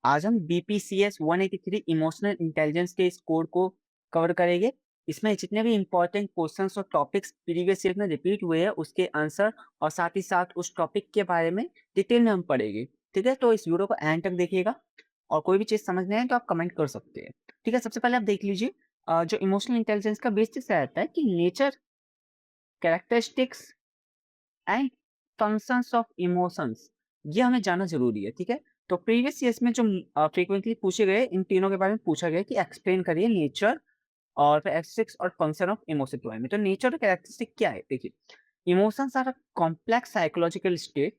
आज हम BPCS 183 emotional intelligence के इस कोड को कवर करेंगे। इसमें जितने भी इंपॉर्टेंट क्वेश्चंस और टॉपिक्स प्रीवियस ईयर में रिपीट हुए हैं उसके आंसर और साथ ही साथ उस टॉपिक के बारे में डिटेल में हम पढ़ेंगे। ठीक है, तो इस वीडियो को एंड तक देखिएगा और कोई भी चीज़ समझ नहीं आए तो आप कमेंट कर सकते हैं। ठीक है, सबसे पहले आप देख लीजिए जो इमोशनल इंटेलिजेंस का बेसिक्स रहता है कि nature, characteristics and functions of emotions, ये हमें जानना जरूरी है। ठीक है, तो प्रीवियस ईयर्स में जो फ्रीक्वेंटली पूछे गए इन तीनों के बारे में पूछा गया कि एक्सप्लेन करिए नेचर और कैरेक्टरिस्टिक्स और फंक्शन ऑफ इमोशन के बारे में। तो नेचर और कैरेक्टरिस्टिक क्या है, देखिए, emotions are a complex psychological state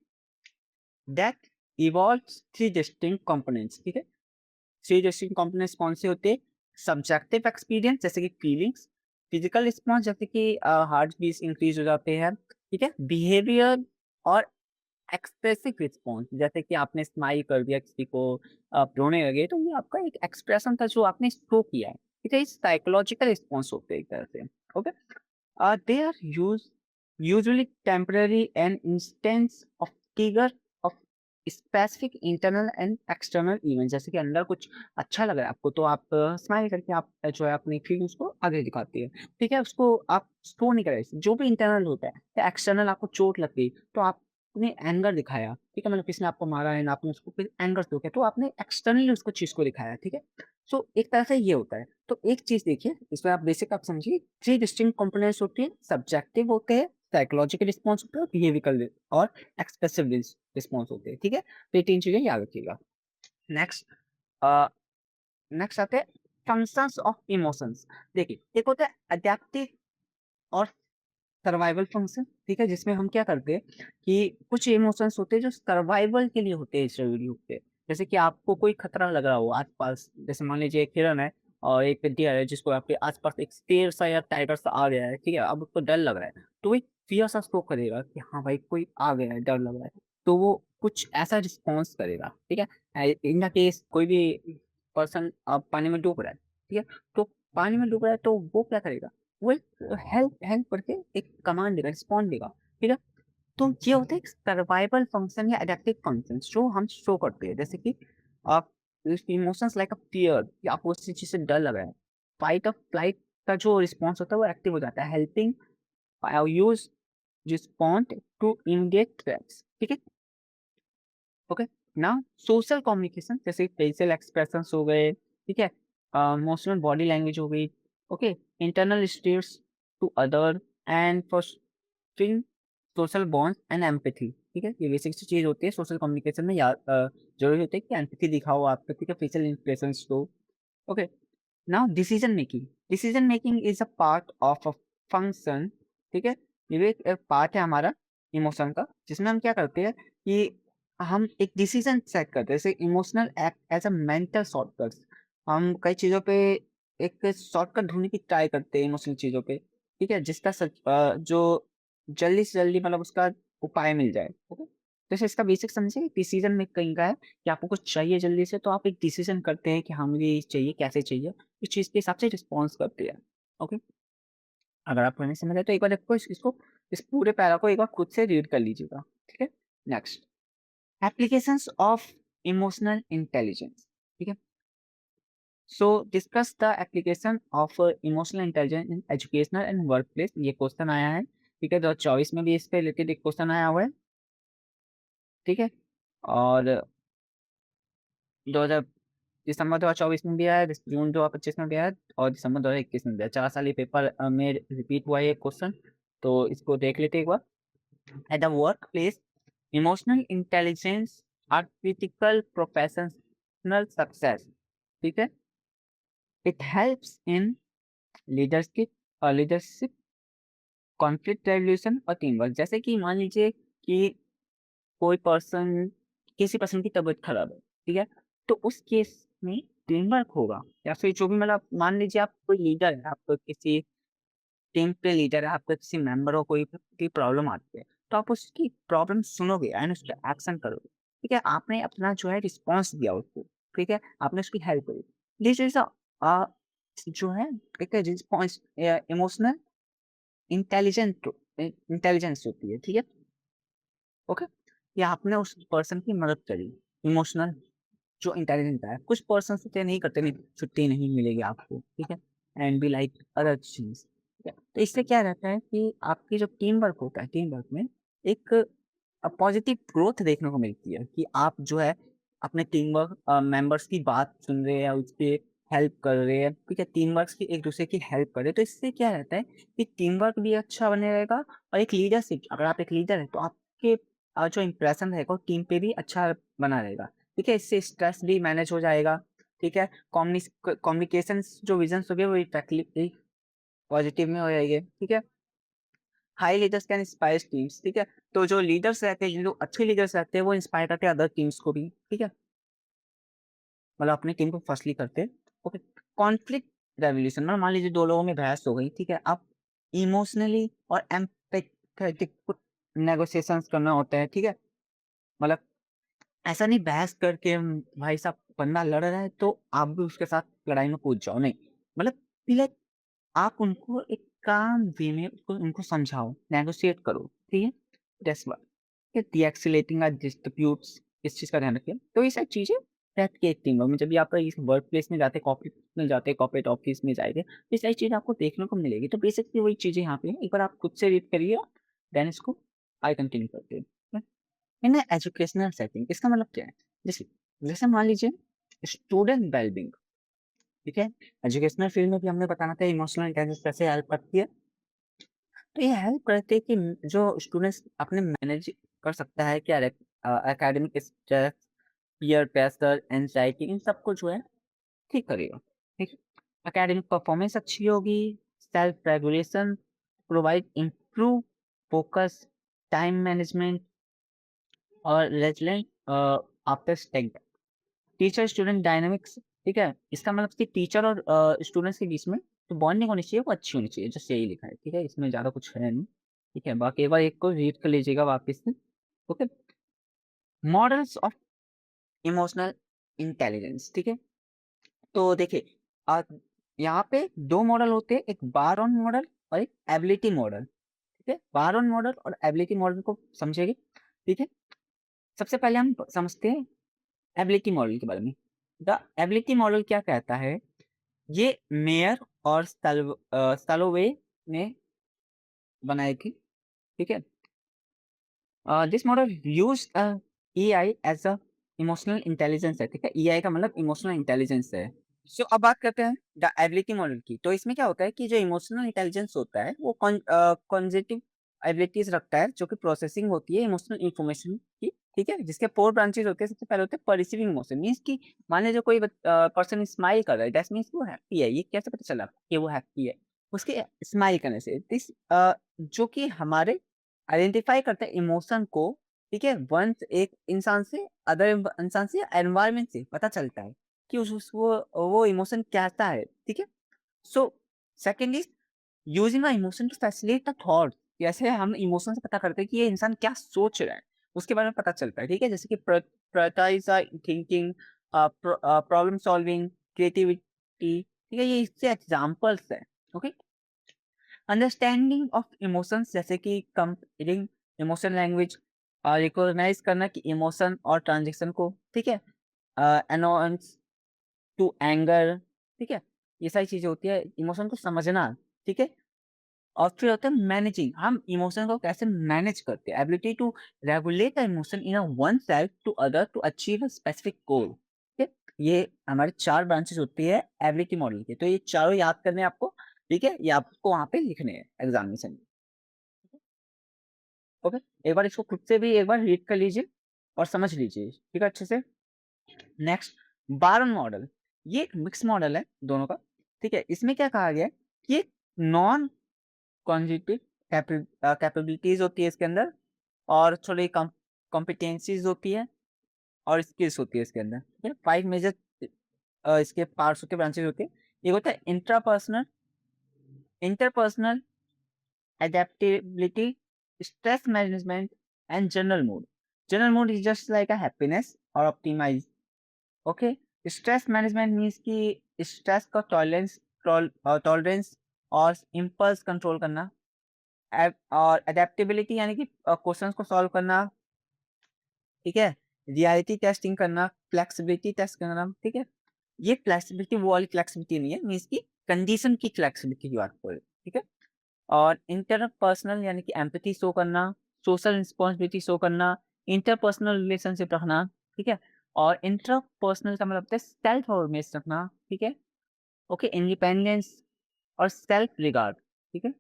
that involves three distinct components. ठीक है, थ्री डिस्टिंक्ट कंपोनेंट्स कौन से होते हैं? सब्जेक्टिव एक्सपीरियंस जैसे कि फीलिंग्स, फिजिकल रिस्पॉन्स जैसे कि हार्ट बीट इंक्रीज हो जाते हैं, ठीक है, बिहेवियर और एक्सप्रेसिव रिस्पॉन्स जैसे कि आपने स्माइल कर दिया, किसी को आप रोने लगे, तो ये आपका एक एक्सप्रेशन था जो आपने शो किया है। ठीक है, साइकोलॉजिकल रिस्पॉन्स होते हैं एक तरह से। Okay, they are usually temporary and instance of trigger of specific internal and external events। जैसे कि अंदर कुछ अच्छा लग रहा है आपको तो आप स्माइल करके आप जो है अपनी फीलिंग्स को आगे दिखाती है। ठीक है, उसको आप स्टोर नहीं कर रहे। जो भी इंटरनल होता है या एक्सटर्नल, आपको चोट लग गई तो आपने एंगर दिखाया। ठीक है, मतलब किसी ने आपको मारा है ना, आपने उसको फिर एंगर शो किया तो आपने एक्सटर्नली उसको चीज को दिखाया। ठीक है, सो एक तरह से ये होता है। तो एक चीज देखिए, इसमें आप बेसिक आप समझिए, थ्री डिस्टिंक्ट कंपोनेंट्स होती है, सब्जेक्टिव होते हैं, साइकोलॉजिकल रिस्पॉन्स होता है, बिहेवियरल और एक्सप्रेसिव रिस्पॉन्स होते हैं। ठीक है, तो ये तीन चीजें याद रखिएगा। नेक्स्ट नेक्स्ट आते हैं फंक्शंस ऑफ इमोशंस। देखिए, एक होता है अडैप्टिव और सर्वाइवल फंक्शन। ठीक है, जिसमें हम क्या करते हैं कि कुछ इमोशंस होते हैं जो सर्वाइवल के लिए होते हैं, जरूरी होते हैं। जैसे कि आपको कोई खतरा लग रहा हो आसपास, जैसे मान लीजिए एक हिरन है और एक डियर है जिसको आपके आसपास एक शेर सा या टाइगर सा आ गया है। ठीक है, अब उसको डर लग रहा है तो वो एक फियर सा शो करेगा कि हाँ भाई कोई आ गया है, डर लग रहा है, तो वो कुछ ऐसा रिस्पॉन्स करेगा। ठीक है, इन द केस कोई भी पर्सन पानी में डूब रहा है, ठीक है, तो पानी में डूब रहा है तो वो क्या करेगा, वो एक हेल्प हेल्प करके एक कमांड देगा, रिस्पॉन्ड देगा। ठीक है, तो ये होता है एक सर्वाइवल फंक्शन या एडेप्टिव फंक्शन जो हम शो करते हैं। जैसे कि आप इमोशंस लाइक अ फियर, कि आपको किसी चीज से डर लग रहा है, फाइट ऑफ फ्लाइट का जो रिस्पॉन्स होता है वो एक्टिव हो जाता है, helping us respond to immediate threats. ठीक है, ओके। नाउ सोशल कम्युनिकेशन जैसे फेशियल एक्सप्रेशंस हो गए, ठीक है, इमोशनल बॉडी लैंग्वेज हो गई, okay, internal states to other and fostering social bonds and empathy. ठीक है, ये बेसिक सी चीज होती है सोशल कम्युनिकेशन में, याद जरूरी होता है कि एम्पैथी दिखाओ आप, ठीक है, फेशियल इंप्रेशंस दो। Okay, now decision making is a part of a function. ठीक है, ये भी एक पार्ट है हमारा इमोशन का, जिसमें हम क्या करते हैं कि हम एक डिसीजन सेट करते हैं। जैसे emotional act as a mental shortcut, हम कई चीज़ों पे एक शॉर्टकट ढूंढने की ट्राई करते हैं इमोशनल चीज़ों पे। ठीक है, जिसका जो जल्दी से जल्दी मतलब उसका उपाय मिल जाए। ओके, जैसे इसका बेसिक समझिए, डिसीजन मेकिंग का है कि आपको कुछ चाहिए जल्दी से तो आप एक डिसीजन करते हैं कि हाँ मुझे ये चाहिए, कैसे चाहिए, इस चीज़ के हिसाब से रिस्पॉन्स करते हैं। ओके, अगर आपको नहीं समझ आए तो एक बार आपको इसको इस पूरे पैरा को एक बार खुद से रीड कर लीजिएगा। ठीक है, next applications of emotional intelligence. ठीक है, सो discuss the application of emotional intelligence in educational and work place. ये क्वेश्चन आया है। ठीक है, 2024 में भी इस पे रिलेटेड एक क्वेश्चन आया हुआ है। ठीक है, और 2000 दिसंबर 2024 में भी आया, जून 2025 में भी आया और दिसंबर 2021 में भी आया। 4 साल ये पेपर में रिपीट हुआ है ये क्वेश्चन, तो इसको देख लेते हैं एक बार। At the work place, emotional intelligence are critical professional success. ठीक है, it helps in leadership, conflict resolution और टीम वर्क। जैसे कि मान लीजिए कि कोई पर्सन, किसी पर्सन की तबीयत खराब है, ठीक है, तो उस केस में टीम वर्क होगा, या फिर जो भी मतलब मान लीजिए आप कोई लीडर है, आप किसी टीम पे लीडर है, आपका किसी मेंबर को कोई की प्रॉब्लम आती है, तो आप उसकी प्रॉब्लम सुनोगे एंड उस पर एक्शन करोगे। ठीक है, आपने अपना जो है रिस्पॉन्स दिया उसको, ठीक है, आपने उसकी हेल्प करी। दिस इज जो है एक रिस्पॉन्स, इमोशनल इंटेलिजेंट इंटेलिजेंस होती है। ठीक है, ओके, या आपने उस पर्सन की मदद करी इमोशनल जो इंटेलिजेंट है। कुछ पर्सन होते हैं नहीं करते, नहीं छुट्टी नहीं मिलेगी आपको, ठीक है, एंड बी लाइक अदर चीज़, ठीक है। तो इससे क्या रहता है कि आपकी जो टीम वर्क होता है, टीम वर्क में एक पॉजिटिव ग्रोथ देखने को मिलती है कि आप जो है अपने टीम वर्क मेंबर्स की बात सुन रहे हैं, उसपे हेल्प कर रहे हैं, ठीक है, टीम वर्क्स की एक-दूसरे की हेल्प कर रहे हैं। तो इससे क्या रहता है कि टीम वर्क भी अच्छा बने रहेगा और एक लीडरशिप, अगर आप एक लीडर हैं, तो आपके जो इंप्रेशन रहेगा वो टीम पे भी अच्छा बना रहेगा, ठीक है? इससे स्ट्रेस भी मैनेज हो जाएगा, ठीक है? कम्युनिकेशंस जो विज़न्स हो गए वो इफेक्टिवली पॉजिटिव में हो जाएँगे, ठीक है? High leaders can inspire teams, ठीक है? तो जो लीडर्स रहते हैं, जो अच्छे लीडर्स रहते हैं, वो इंस्पायर करते हैं अदर टीम्स को भी, ठीक है? मतलब अपनी टीम को फर्स्टली करते हैं, ओके? कॉन्फ्लिक्ट रेज़ोल्यूशन मतलब मान लीजिए 2 लोगों में बहस हो गई, ठीक है? अब इमोशनली और एम्पैथेटिक नेगोशिएशंस करना होता है, ठीक है? मतलब ऐसा नहीं बहस करके भाई साहब बंदा लड़ रहा है तो आप भी उसके साथ लड़ाई में कूद जाओ, नहीं। मतलब लाइक आप उनको एक काम वे में उसको उनको समझाओ, नेगोशिएट करो, ठीक है? दैट्स व्हाट डीएस्केलेटिंग डिस्प्यूट्स, इस चीज़ का ध्यान रखिए। तो ये सारी चीज़ें रहती है एक टीम वर्क में। जब भी आप इस वर्क प्लेस में जाते हैं, कॉर्पोरेट में जाते हैं, कॉर्पोरेट ऑफिस में जाएँगे, तो ये सारी चीज़ें आपको देखने को मिलेगी। तो बेसिकली वही चीज़ें यहाँ पे हैं। एक बार आप खुद से रीड करिए, देन इसको आगे कंटिन्यू करते हैं। इन अ एजुकेशनल सेटिंग इसका मतलब क्या है? जैसे जैसे मान लीजिए स्टूडेंट वेलबींग, ठीक है? एजुकेशनल फील्ड में भी हमने बताना था इमोशनल इंटेलिजेंस कैसे हेल्प करती है। तो ये हेल्प करती है कि जो स्टूडेंट्स अपने मैनेज कर सकता है क्या academic stress, peer pressure, anxiety इन सबको जो है ठीक करेगा, ठीक है? एकेडमिक परफॉर्मेंस अच्छी होगी, self regulation, provide improve focus, time management और resilient after stag teacher student dynamics, ठीक है? इसका मतलब कि टीचर और स्टूडेंट्स के बीच में जो बॉन्डिंग होनी चाहिए वो अच्छी होनी चाहिए, जस्ट यही लिखा है, ठीक है? इसमें ज़्यादा कुछ है नहीं, ठीक है? बाकी एक बार एक को रीड कर लीजिएगा वापस से, okay? Models of emotional intelligence, ठीक है? तो देखिए अ, यहाँ पे 2 मॉडल होते हैं, एक बारोन मॉडल और एक एबिलिटी मॉडल, ठीक है? बारोन मॉडल और एबिलिटी मॉडल को समझिए, ठीक है? सबसे पहले हम समझते हैं एबिलिटी मॉडल के बारे में। द एबिलिटी मॉडल क्या कहता है, ये मेयर और सैलोवे ने बनाई थी, ठीक है? This model used AI as a emotional intelligence है, ठीक है? एआई का मतलब इमोशनल इंटेलिजेंस है। सो अब बात करते हैं द एबिलिटी मॉडल की। तो इसमें क्या होता है कि जो इमोशनल इंटेलिजेंस होता है वो कॉन्जेक्टिव एबिलिटीज़ रखता है जो कि प्रोसेसिंग होती है इमोशनल इन्फॉर्मेशन की, ठीक है? जिसके 4 ब्रांचेज़ होते हैं। सबसे पहले होते हैं परसीविंग इमोशन मीन्स कि मान लीजिए कोई पर्सन स्माइल कर रहा है दैट मीन्स वो हैप्पी है। ये कैसे पता चला कि वो हैप्पी है? उसके स्माइल करने से। जो कि हमारे आइडेंटिफ़ाई करता है इमोशन को, ठीक है? वन्स एक इंसान से अदर इंसान से या एनवायरनमेंट से पता चलता है कि उस वो इमोशन कैसा है, ठीक है? So second is using a emotion to facilitate the thought कैसे हम इमोशन से पता करते हैं कि ये इंसान क्या सोच रहा है, उसके बारे में पता चलता है, ठीक है? जैसे कि prioritize thinking problem solving, creativity, ठीक है? ये इससे एग्ज़ाम्पल्स हैं, ओके? अंडरस्टैंडिंग ऑफ इमोशंस जैसे कि कंपेयरिंग इमोशन लैंग्वेज रिकॉग्नाइज करना कि इमोशन और ट्रांजेक्शन को, ठीक है, अनोयंस टू एंगर, ठीक है, ये सारी चीजें होती है इमोशन को समझना, ठीक है। और फिर होता है मैनेजिंग, हम इमोशन को कैसे मैनेज करते हैं, ability to regulate the emotion in one self to other to achieve a specific goal, ठीक है। ये हमारे 4 ब्रांचेस होती है एबिलिटी मॉडल की, तो ये चारों याद करने हैं आपको, ठीक है, ये आपको वहाँ पे लिखने हैं एग्जामिनेशन में, ओके। एक बार इसको खुद से भी एक बार रीड कर लीजिए और समझ लीजिए, ठीक है, अच्छे से। नेक्स्ट बारन मॉडल, ये एक मिक्स मॉडल है दोनों का, ठीक है। इसमें क्या कहा गया है कि एक नॉन कॉन्जिटिव कैपेबिलिटीज होती है इसके अंदर और थोड़ी कॉम्पिटेंसीज होती है और स्किल्स होती है इसके अंदर, ठीक है। 5 मेजर इसके पार्ट्स होते हैं, ब्रांचेस होते हैं। एक होता है intrapersonal, interpersonal, adaptability, stress management, and general mood. General mood is just like a happiness or optimize. Okay, stress management means कि stress का टॉलरेंस और इम्पल्स कंट्रोल करना। और adaptability यानी कि क्वेश्चंस को सॉल्व करना, ठीक है। रियलिटी टेस्टिंग करना, फ्लेक्सिबिलिटी टेस्ट करना, ठीक है? ये फ्लेक्सिबिलिटी वो वाली फ्लेक्सिबिलिटी नहीं है, मीन्स की कंडीशन की फ्लेक्सिबिलिटी की बात कर रहे हैं, ठीक है? और इंटरपर्सनल यानी कि एम्पैथी शो करना, सोशल रिस्पॉन्सिबिलिटी शो करना, इंटरपर्सनल रिलेशनशिप रखना, ठीक है? और इंट्रापर्सनल का मतलब होता है सेल्फ अवेयरनेस रखना, ठीक है? ओके, इंडिपेंडेंस और सेल्फ रिगार्ड, ठीक है?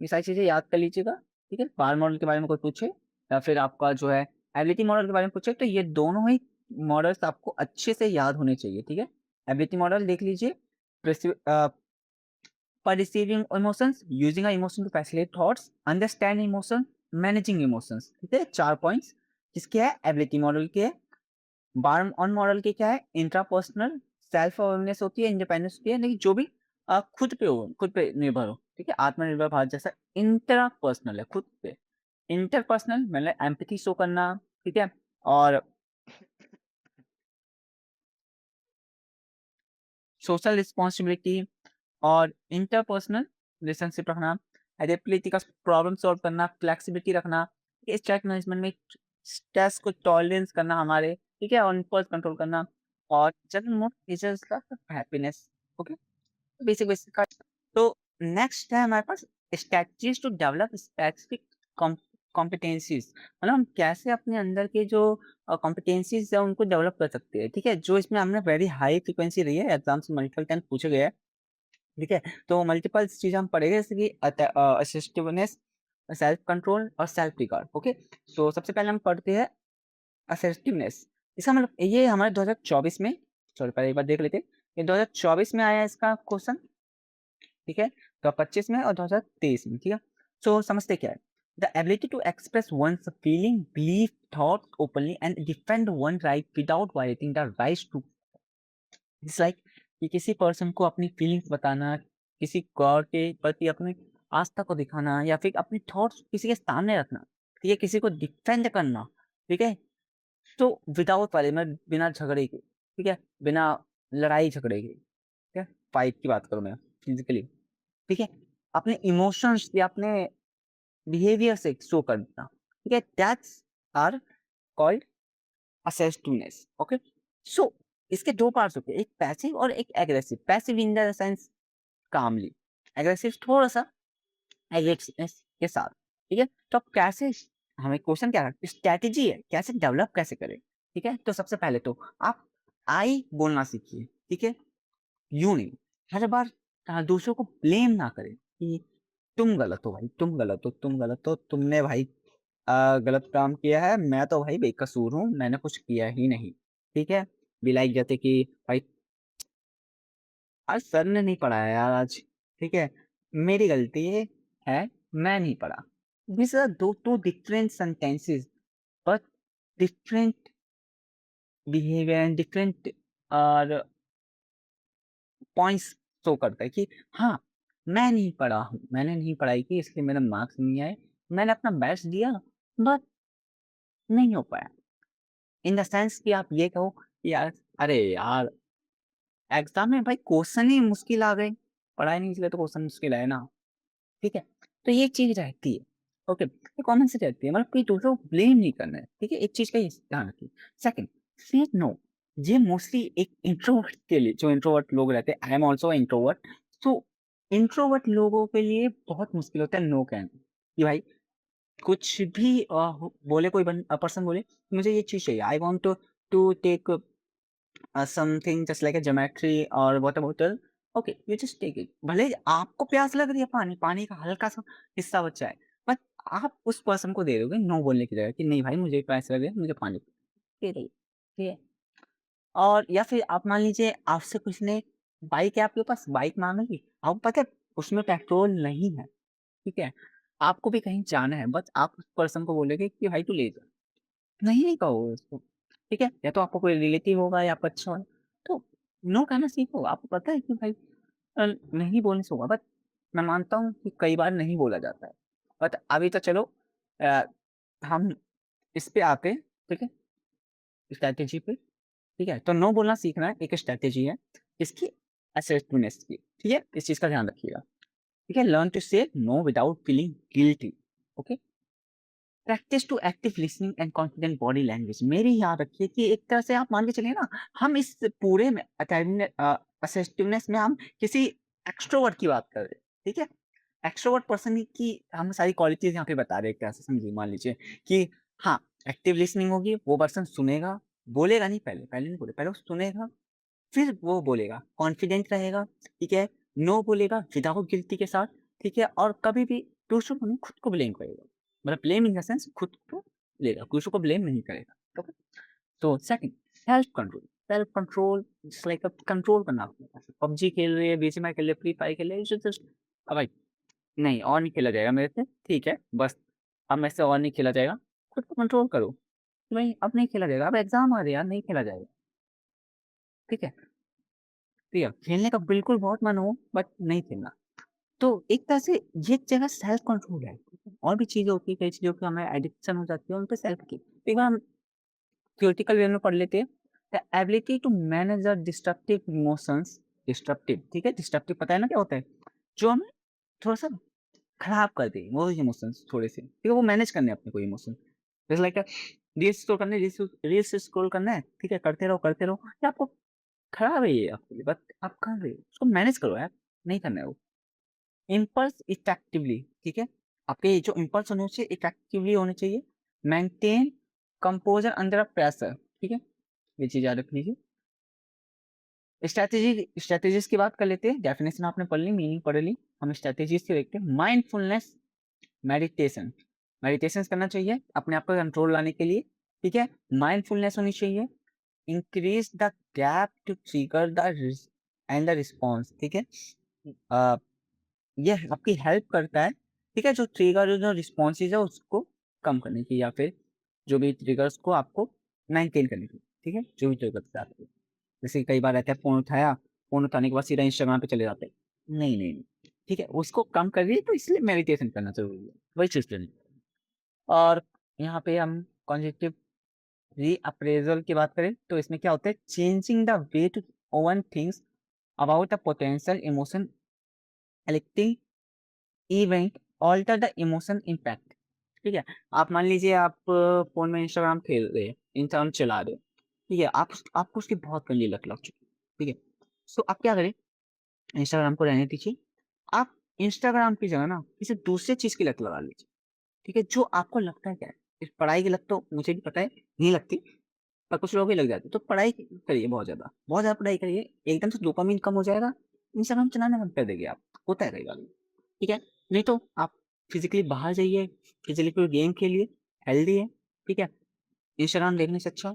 ये सारी चीज़ें याद कर लीजिएगा, ठीक है? पावर मॉडल के बारे में कोई पूछे या फिर आपका जो है एबिलिटी मॉडल के बारे में पूछे, तो ये दोनों ही मॉडल्स आपको अच्छे से याद होने चाहिए, ठीक है? एबिलिटी मॉडल देख लीजिए, for receiving emotions, using our emotion to facilitate thoughts, understand emotion, managing emotions, ठीक है? 4 पॉइंट्स किसके है? एबिलिटी मॉडल के है। बार्म ऑन मॉडल के क्या है? इंट्रापर्सनल सेल्फ अवेयरनेस होती है, इंडिपेंडेंस होती है, लेकिन जो भी खुद पे हो, खुद पे निर्भर हो, ठीक है? आत्मनिर्भर भारत जैसा इंट्रापर्सनल है, खुद पे। इंटरपर्सनल मतलब एम्पैथी शो करना, ठीक है? और सोशल रिस्पॉन्सिबिलिटी और इंटरपर्सनल रिलेशनशिप रखना, एडेप्टिबिलिटी का प्रॉब्लम सॉल्व करना, फ्लेक्सिबिलिटी रखना, स्ट्रेस मैनेजमेंट में स्ट्रेस को टॉलरेंस करना हमारे, ठीक है? और इम्पल्स कंट्रोल करना और जनरल मोड फीचर्स का हैप्पीनेस, ओके? बेसिक बेसिक का। तो नेक्स्ट है हमारे पास strategies to develop specific competencies, मतलब हम कैसे अपने अंदर के जो कॉम्पिटेंसीज है उनको डेवलप कर सकते हैं, ठीक है? जो इसमें हमने वेरी हाई फ्रीक्वेंसी रही है, एग्जाम्स में मल्टीपल टाइम पूछे गए हैं, ठीक है? तो मल्टीपल चीज़ हम पढ़ेंगे जैसे कि असर्टिवनेस, सेल्फ कंट्रोल और सेल्फ रिगार्ड, ओके? सो सबसे पहले हम पढ़ते हैं असर्टिवनेस। इसका मतलब ये हमारे 2024 में, सॉरी पहले एक बार देख लेते हैं, ये 2024 में आया है इसका क्वेश्चन, ठीक है? 2025 में और 2023 में, ठीक है? सो समझते क्या है? The ability to express one's feeling, belief, thoughts openly and defend one right without violating the rights to, it's like कि किसी पर्सन को अपनी फीलिंग्स बताना, किसी गॉड के प्रति अपनी आस्था को दिखाना या फिर अपने थॉट्स किसी के सामने रखना, ठीक है? किसी को डिफेंड करना, ठीक है? तो विदाउट वाले में बिना झगड़े के, ठीक है? बिना लड़ाई झगड़े के, ठीक है? फाइट की बात करूँ मैं फिजिकली, ठीक है? अपने इमोशंस या अपने बिहेवियर से शो करना, ठीक है? That's are called assertiveness, okay? So इसके 2 पार्ट्स होते हैं, एक पैसिव और एक aggressive. Passive in the sense calmly, aggressive थोड़ा-सा एग्रेसिवनेस के साथ, ठीक है? तो अब कैसे हमें क्वेश्चन क्या है? स्ट्रैटेजी है, कैसे डेवलप कैसे करें, ठीक है? तो सबसे पहले तो आप आई बोलना सीखिए, ठीक है? यूँ नहीं, हर बार दूसरों को ब्लेम ना करें कि तुम गलत हो भाई, तुम गलत हो, तुम गलत हो, तुमने भाई गलत काम किया है, मैं तो भाई बेकसूर हूँ, मैंने कुछ किया ही नहीं, ठीक है? बी लाइक जैसे कि भाई आज सर ने नहीं पढ़ाया यार आज, ठीक है? मेरी गलती है, मैं नहीं पढ़ा। These are two different sentences but different behavior and different और पॉइंट्स शो करता है कि हाँ, मैं नहीं पढ़ा हूँ, मैंने नहीं पढ़ाई की इसलिए मेरे मार्क्स नहीं आए, मैंने अपना बेस्ट दिया बट नहीं हो पाया। इन द सेंस कि आप ये कहो कि यार अरे यार! एग्ज़ाम में भाई क्वेश्चन ही मुश्किल आ गए, पढ़ा ही नहीं इसलिए तो क्वेश्चन मुश्किल आए ना, ठीक है? तो ये चीज़ रहती है, ओके? ये कॉमन सी रहती है, मतलब कोई दूसरों को ब्लेम नहीं करना है, ठीक है? एक चीज़ का ये ध्यान रखिए। सेकंड, से नो, ये मोस्टली एक इंट्रोवर्ट के लिए, जो इंट्रोवर्ट लोग रहते हैं, आई एम आल्सो इंट्रोवर्ट, तो इंट्रोवर्ट लोगों के लिए बहुत मुश्किल होता है नो कहना, कि भाई कुछ भी बोले कोई पर्सन बोले, मुझे ये चीज़ चाहिए, I want to take something just like a geometry और water bottle, okay you just take it. भले ही आपको प्यास लग रही है, पानी पानी का हल्का सा हिस्सा बचा है, बट आप उस पर्सन को दे दोगे नो बोलने की जगह कि नहीं भाई मुझे प्यास लग रही है, मुझे पानी दे दे, ठीक है? और या फिर आप मान लीजिए आपसे किसी ने बाइक है आपके पास, बाइक मांगी, आपको पता है उसमें पेट्रोल नहीं है, ठीक है? आपको भी कहीं जाना है, बस आप उस पर्सन को बोलोगे कि भाई तू ले जा। नहीं कहोगे उसको, ठीक है? या तो आपका कोई रिलेटिव होगा या आपका अच्छा होगा, तो नो कहना सीखो। आपको पता है कि भाई नहीं बोलने से होगा, बट मैं मानता हूँ कि कई बार नहीं बोला जाता है। बट अभी तो चलो अ, हम इस पे आते हैं, ठीक है? स्ट्रैटेजी पे, ठीक है? तो नो बोलना सीखना एक स्ट्रैटेजी है, इसकी असर्टिवनेस की, ठीक है? इस चीज़ का ध्यान रखिएगा, ठीक है? Learn to say no without feeling guilty, okay? Practice to active listening and confident body language. मेरी याद रखिए कि एक तरह से आप मान के चलिए ना, हम इस पूरे में असर्टिवनेस में हम किसी एक्सट्रोवर्ट की बात कर रहे हैं, ठीक है? एक्सट्रोवर्ट पर्सन की हम सारी क्वालिटीज यहाँ पे बता रहे हैं, एक तरह से समझिए, मान लीजिए कि हाँ, एक्टिव लिसनिंग होगी, वो पर्सन सुनेगा, बोलेगा नहीं, पहले पहले नहीं बोले, पहले वो सुनेगा, फिर वो बोलेगा, कॉन्फिडेंट रहेगा, ठीक है? नो बोलेगा विदाउट गिल्टी के साथ, ठीक है? और कभी भी दूसरों को नहीं, खुद को ब्लेम करेगा। मतलब ब्लेम इन द सेंस खुद को लेगा, दूसरों को ब्लेम नहीं करेगा, ओके? तो second, self control. Self control it's like control करना अपने पास। पबजी खेल रहे हैं, बीजीएमआई खेल रहे हैं, फ्री फायर खेल रहे हैं, जस्ट भाई नहीं और नहीं खेला जाएगा मेरे से, ठीक है? बस अब मेरे से और नहीं खेला जाएगा, खुद को कंट्रोल करो। नहीं, अब नहीं खेला जाएगा, अब एग्ज़ाम आ रहे हैं यार, नहीं खेला जाएगा, ठीक है? ठीक है, खेलने का बिल्कुल बहुत मन हो बट नहीं खेलना। तो एक तरह से ये जगह सेल्फ कंट्रोल है। और भी चीज़ें होती हैं, कई चीज़ों की हमें एडिक्शन हो जाती है, उन पे सेल्फ की। एक बार हम थ्योरेटिकल वे में पढ़ लेते हैं। The ability to manage the destructive emotions. Destructive, ठीक है? डिस्ट्रक्टिव पता है ना क्या होता है? जो हमें थोड़ा-सा खराब कर दे, वो इमोशंस थोड़े-से, ठीक है? वो मैनेज करने हैं अपने को इमोशन। जैसे लाइक रील्स स्क्रॉल करने, रील्स स्क्रॉल करना है, ठीक है? करते रहो। ये आपको खराब है ये आपके लिए, बट आप कर रहे हो, उसको मैनेज करो यार, नहीं करना है वो। इम्पल्स इफेक्टिवली, ठीक है? आपके जो इम्पल्स होने चाहिए इफेक्टिवली होने चाहिए। Maintain composer under a pressure, ठीक है? ये चीज़ याद रख लीजिए। स्ट्रैटेजीज़ की बात कर लेते हैं। डेफिनिशन आपने पढ़ ली, मीनिंग पढ़ ली। हम स्ट्रैटेजीज़ की देखते हैं। Mindfulness meditation. मेडिटेशंस करना चाहिए अपने आप पे कंट्रोल लाने के लिए, ठीक है? माइंडफुलनेस होनी चाहिए। Increase the gap to trigger the rise and the response, ठीक है? अ, ये आपकी हेल्प करता है, ठीक है? जो ट्रिगर जो रिस्पॉन्सेज़ है उसको कम करने की, या फिर जो भी ट्रिगर्स को आपको मेंटेन करने की, ठीक है? जो भी ट्रिगर्स है आपके। जैसे कई बार रहता है, फ़ोन उठाने के बाद सीधा इंस्टाग्राम पे चले जाते हैं। नहीं, नहीं, नहीं, ठीक है? उसको कम करिए, तो इसलिए मेडिटेशन करना ज़रूरी है। वही चीज़ करनी। और यहाँ पे हम कॉन्जेक्टिव रीअप्रेज़ल की बात करें, तो इसमें क्या होता है? Changing the way to own things about a potential emotion, eliciting event alter the emotion impact, ठीक है? आप मान लीजिए आप फ़ोन में इंस्टाग्राम खेल रहे हैं, इंस्टाग्राम चला रहे हैं, ठीक है? आपको उसकी बहुत गंदी लत लग चुकी है, ठीक है? सो आप क्या करें, इंस्टाग्राम को रहने दीजिए। आप इंस्टाग्राम की जगह ना किसी दूसरे चीज़ की लत लगा लीजिए, ठीक है? जो आपको लगता है क्या है, इस पढ़ाई की लत तो मुझे भी पता है नहीं लगती, पर कुछ लोगों की लग जाती है। तो पढ़ाई करिए बहुत ज़्यादा पढ़ाई करिए, एकदम से डोपामाइन कम हो जाएगा, इंस्टाग्राम चलाना बंद कर देंगे आप। होता है कई बार, ठीक है? नहीं तो आप फिज़िकली बाहर जाइए, फिज़िकली कोई गेम खेलिए, हेल्दी है, ठीक है? इंस्टाग्राम देखने से अच्छा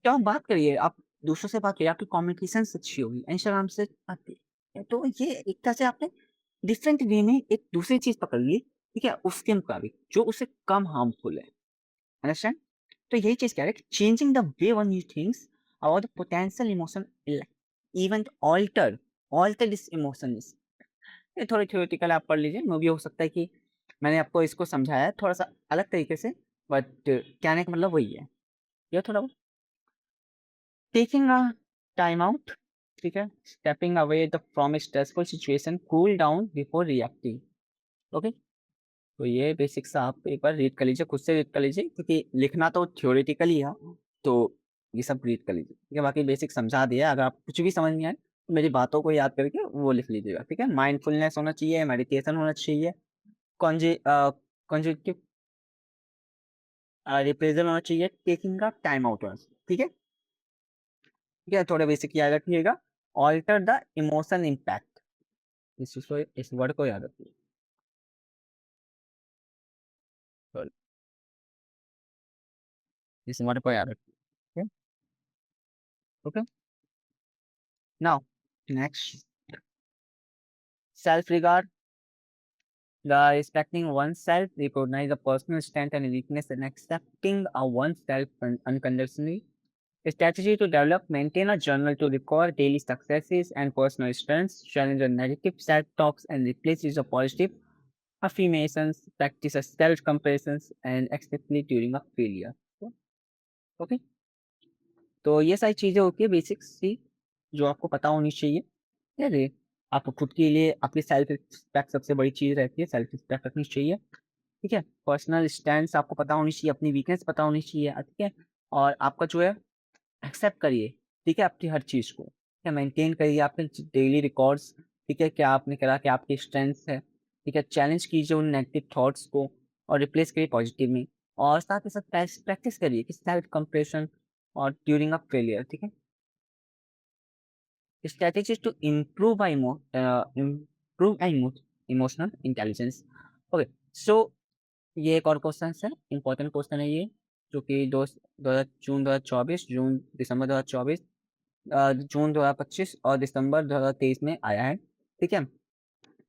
तो आप बात करिए, आप दूसरों से बात करिए, आपकी कम्युनिकेशंस अच्छी होगी, इंस्टाग्राम से बात करिए। तो ये एक तरह से आपने डिफरेंट वे में एक दूसरी चीज़ पकड़ ली, ठीक है? उसके मुताबिक, जो उससे कम हार्मफुल है। अंडरस्टैंड? तो यही चीज़ कह रहा है कि changing the way one you thinks about the potential emotion event alter this emotions. ये थोड़ी थ्योरेटिकल आप पढ़ लीजिए, मे बी हो सकता है कि मैंने आपको इसको समझाया है थोड़ा-सा अलग तरीके से, बट कहने का मतलब वही है। ये थोड़ा टेकिंग अ टाइम आउट, ठीक है? Stepping away the from a stressful situation, cool down before reacting, okay? तो ये बेसिक सा आप एक बार रीड कर लीजिए, खुद से रीड कर लीजिए, क्योंकि लिखना तो थ्योरेटिकल ही है, तो ये सब रीड कर लीजिए, ठीक है? बाकी बेसिक समझा दिया है, अगर आपको कुछ भी समझ नहीं आए, तो मेरी बातों को याद करके वो लिख लीजिएगा, ठीक है? माइंडफुलनेस होना चाहिए, मेडिटेशन होना चाहिए, कॉन्जुगेटिव रिप्रेज़ल होना चाहिए, टेकिंग का टाइम आउट होना चाहिए, ठीक है? ठीक है? थोड़ा बेसिक याद रखिएगा, ऑल्टर द इमोशन इम्पैक्ट, इस चीज़ को, इस वर्ड को याद रखिए। सॉरी, इस वर्ड को याद रखिए, okay? Okay? Now next, self regard, the respecting oneself, recognize the personal strength and weakness, and accepting oneself unconditionally. A strategy to develop, maintain a journal to record daily successes and personal strengths, challenge the negative self-talks and replace use of positive affirmations, practice a self-comparisons and especially during a failure. Okay, तो ये सारी चीज़ें होती है basics सी, जो आपको पता होनी चाहिए। अरे, आपको खुद के लिए अपनी सेल्फ रिस्पेक्ट सबसे बड़ी चीज़ रहती है, सेल्फ रिस्पेक्ट रखनी चाहिए। ठीक है? पर्सनल स्टैंड्स आपको पता होनी चाहिए, अपनी वीकनेस पता होनी चाहिए, ठीक है? और आपका जो है एक्सेप्ट करिए, ठीक है? आपकी हर चीज़ को, ठीक है? मेंटेन करिए आपके डेली रिकॉर्ड्स, ठीक है? क्या आपने करा, क्या आपकी स्ट्रेंथ्स है, ठीक है? चैलेंज कीजिए उन नेगेटिव थॉट्स को और रिप्लेस करिए पॉजिटिव में, और साथ ही साथ प्रैक्टिस करिए कि सेल्फ कंपैरेशन और ड्यूरिंग अ फेलियर, ठीक है? Strategies to improve our improve our emotional intelligence. Okay, so ये एक और क्वेश्चन है, इंपॉर्टेंट क्वेश्चन है ये, जो कि जून 2024, जून दिसंबर 2024, जून 2025 और दिसंबर 2023 में आया है, ठीक है?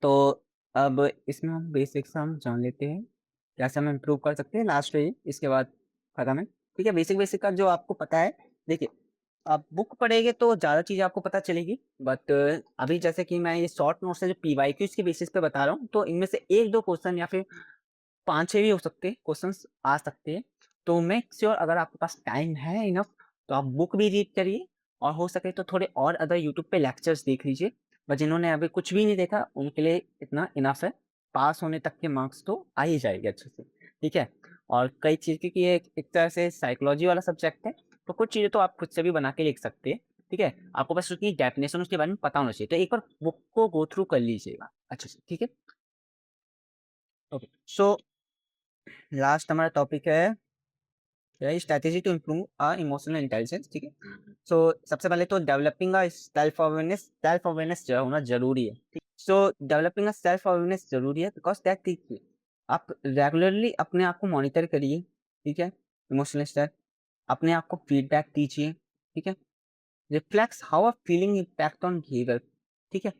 तो अब इसमें हम बेसिक्स हम जान लेते हैं, कैसे हम इम्प्रूव कर सकते हैं, लास्ट में इसके बाद खत्म है, ठीक है? बेसिक का जो आपको पता है, देखिए, आप बुक पढ़ेंगे तो ज़्यादा चीज़ें आपको पता चलेगी, बट अभी जैसे कि मैं ये शॉर्ट नोट्स है जो पीवाईक्यूज़ के बेसिस पे बता रहा हूँ, तो इनमें से 1-2 क्वेश्चन या फिर 5-6 भी हो सकते हैं, क्वेश्चंस आ सकते हैं। तो मेक श्योर अगर आपके पास टाइम है इनफ, तो आप बुक भी रीड करिए, और हो सके तो थोड़े और अदर यूट्यूब पे लेक्चर्स देख लीजिए। बट जिन्होंने अभी कुछ भी नहीं देखा, उनके लिए इतना इनफ है। पास होने तक के मार्क्स तो आ ही जाएँगे अच्छे से, ठीक है? और कई चीज़, क्योंकि ये एक तरह से साइकोलॉजी वाला सब्जेक्ट है, तो कुछ चीज़ें तो आप खुद से भी बना के लिख सकते हैं, ठीक है? आपको बस उसकी डेफिनेशन उसके बारे में पता होना चाहिए। तो एक बार बुक को गो थ्रू कर लीजिएगा अच्छे से, ठीक है? ओके, सो लास्ट हमारा टॉपिक है strategy to improve emotional intelligence, ठीक है? सो सबसे पहले तो डेवलपिंग सेल्फ अवेयरनेस जो होना जरूरी है, ठीक? सो डेवलपिंग सेल्फ अवेयरनेस जरूरी है, बिकॉज दैट आप रेगुलरली अपने आप को मॉनिटर करिए, ठीक है? इमोशनल स्टेट, अपने आप को फीडबैक दीजिए, ठीक है? Reflects how a feeling impact on behaviour, ठीक है?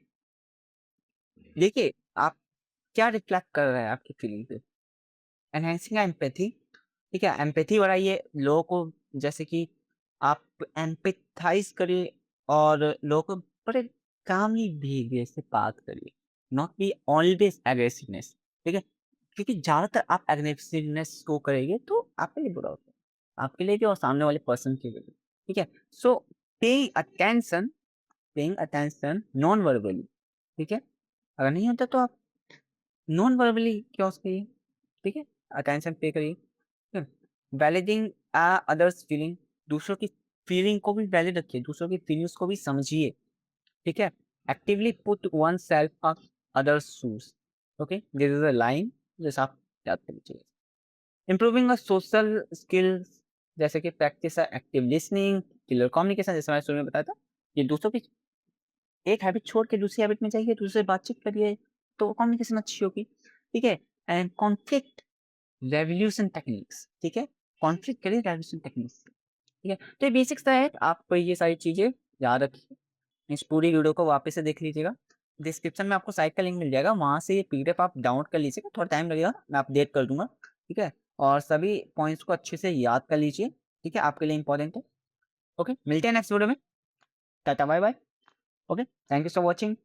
देखिए, आप क्या रिफ्लेक्ट कर रहे हैं आपकी फीलिंग पे। एनहांसिंग एम्पैथी, ठीक है? एम्पैथी बढ़ाइए लोगों को, जैसे कि आप एम्पैथाइज़ करिए और लोगों को बड़े कामली बिहेवियर से बात करिए, नॉट बी ऑलवेज़ एग्रेसिवनेस, ठीक है? क्योंकि ज़्यादातर आप एग्रेसिवनेस को करेंगे तो आपके लिए बुरा होता है, आपके लिए भी और सामने वाले पर्सन के लिए भी, ठीक है? So paying attention paying attention non verbally, ठीक है? अगर नहीं होता तो आप नॉन वर्बली क्योस करिए, ठीक है? अटेंशन पे करिए। वैलिडिंग अदर्स फीलिंग, दूसरों की फीलिंग को भी वैलिड रखिए, दूसरों की फीलिंग्स को भी समझिए, ठीक है? Actively put one self of others shoes, okay, this is a line जैसे आप याद करनी चाहिए। इम्प्रूविंग अ सोशल स्किल्स, जैसे कि practice active listening, clear communication, जैसे मैंने शुरू में बताया था, ये दूसरों की एक हैबिट छोड़ के दूसरी हैबिट में जाइए, दूसरे से बातचीत करिए, तो कम्युनिकेशन अच्छी होगी, ठीक है? एंड कॉन्फ्लिक्ट रेवोल्यूशन टेक्निक्स, ठीक है? कॉन्फ्लिक्ट करिए रेवोल्यूशन टेक्निक्स, ठीक है? तो ये बेसिक्स है, आप ये सारी चीज़ें याद रखिए। इस पूरी वीडियो को वापस से देख लीजिएगा। डिस्क्रिप्शन में आपको साइट का लिंक मिल जाएगा, वहाँ से ये पीडीएफ आप डाउनलोड कर लीजिएगा, थोड़ा टाइम लगेगा, मैं अपडेट कर दूँगा, ठीक है? और सभी पॉइंट्स को अच्छे से याद कर लीजिए, ठीक है? आपके लिए इम्पोर्टेंट है। ओके, मिलते हैं नेक्स्ट वीडियो में। Tata, bye-bye. Okay, thank you for watching.